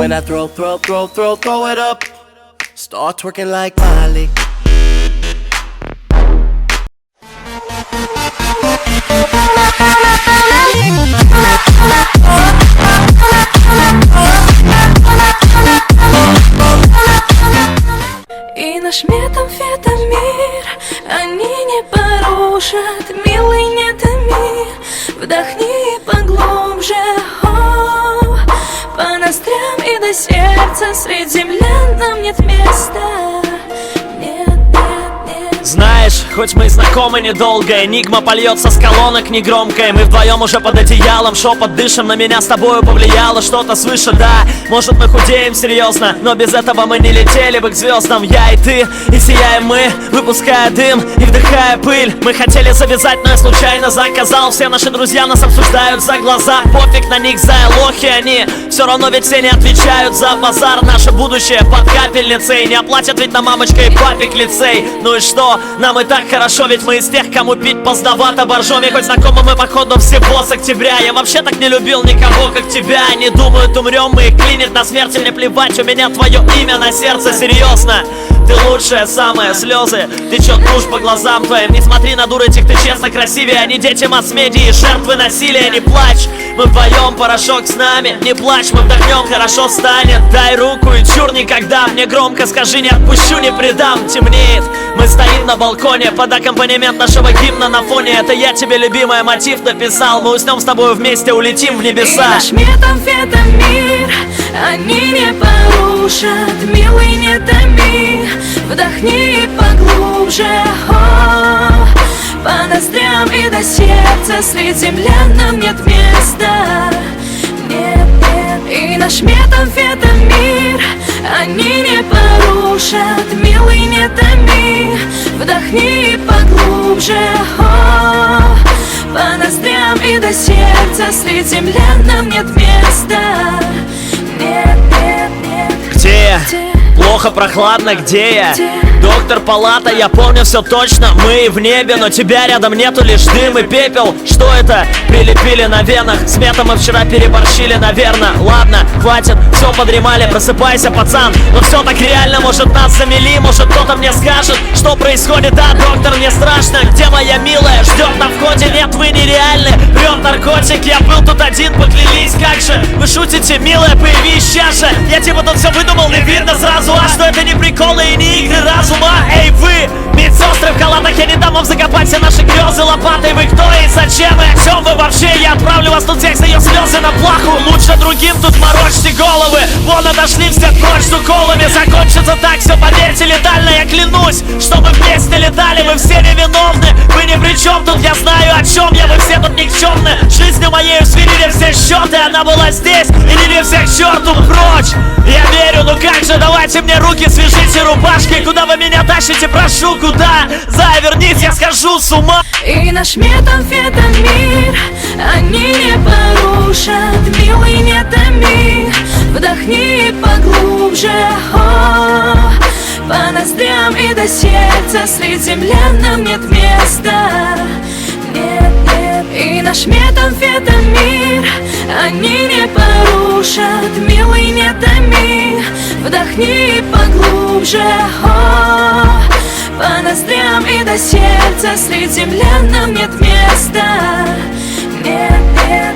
when I throw it up. Start twerking like Miley. И наш метамфетамир они не порушат, милый, не томи. Вдохни поглубже, по ноздрям и до сердца. Средь землян нам нет места. Знаешь, хоть мы и знакомы недолго, энигма польется с колонок негромкой. Мы вдвоем уже под одеялом, шепот дышим, на меня с тобою повлияло что-то свыше, да. Может мы худеем серьезно, но без этого мы не летели бы к звездам. Я и ты, и сияем мы, выпуская дым и вдыхая пыль. Мы хотели завязать, но я случайно заказал. Все наши друзья нас обсуждают за глаза. Пофиг на них, за лохи они. Все равно ведь все не отвечают за базар. Наше будущее под капельницей. Не оплатят ведь на мамочка и папик лицей. Ну и что? Нам и так хорошо, ведь мы из тех, кому пить поздновато боржоми. Хоть знакомы мы походу всего с октября. Я вообще так не любил никого, как тебя. Не думают, умрем мы, клинит на смерти. Мне плевать, у меня твое имя на сердце, серьезно. Ты лучшая, самая, слезы течет тушь по глазам твоим. Не смотри на дур этих, ты честно красивее. Они дети масс-медии, жертвы насилия. Не плачь, мы вдвоем, порошок с нами. Не плачь, мы вдохнем, хорошо станет. Дай руку и чур никогда. Мне громко скажи, не отпущу, не предам. Темнеет, мы стоим на балконе под аккомпанемент нашего гимна на фоне. Это я тебе, любимая, мотив написал. Мы уснем с тобой вместе, улетим в небеса. И наш метамфетамир они не порушат, милый, не томи. Вдохни поглубже, по ноздрям и до сердца. Средь землян нам нет места. Нет, нет. И наш метамфетамир они не порушат, милый, не томи. Вдохни поглубже, по ноздрям и до сердца. Средь землян нам нет места. Нет, нет, нет. Где? Плохо, прохладно, где я? Доктор, палата, я помню все точно. Мы в небе, но тебя рядом нету, лишь дым и пепел. Что это? Прилепили на венах. С метом мы вчера переборщили, наверное. Ладно, хватит, все подремали, просыпайся, пацан. Но все так реально, может нас замели. Может кто-то мне скажет, что происходит. Да, доктор, мне страшно. Где моя милая? Ждет на входе, нет, вы нереальны. Врет наркотик, я был тут один, поклялись. Как же, вы шутите, милая, появись сейчас же. Я типа тут все выдумал, не видно сразу. А что это не приколы и не игры разума? Эй, вы, медсестры в халатах, я не дам вам закопать все наши грезы лопатой. Вы кто и зачем и о чем вы вообще? Я отправлю вас тут всех за ее слезы на плаху. Лучше другим тут морочьте головы. Вон отошли все прочь с уколами. Закончится так все, поверьте, летально. Я клянусь, что мы вместе летали. Вы все невиновны, вы ни при чем тут. Я знаю о чем я, вы все тут никчемны. Жизнью моей свирили все счеты. Она была здесь, и не всех к черту прочь. Я верю, ну как же, давайте мне руки, свяжите рубашки. Куда вы меня тащите, прошу, куда? Завернись, я схожу с ума. И наш метамфетамир они не порушат, милый, не томи. Вдохни поглубже, по ноздрям и до сердца. Средь землян нам нет места. Нет, нет. И наш метамфетамир они не порушат, милый, не томи. Вдохни поглубже, по ноздрям и до сердца. Средь землян нам нет места. Нет, нет.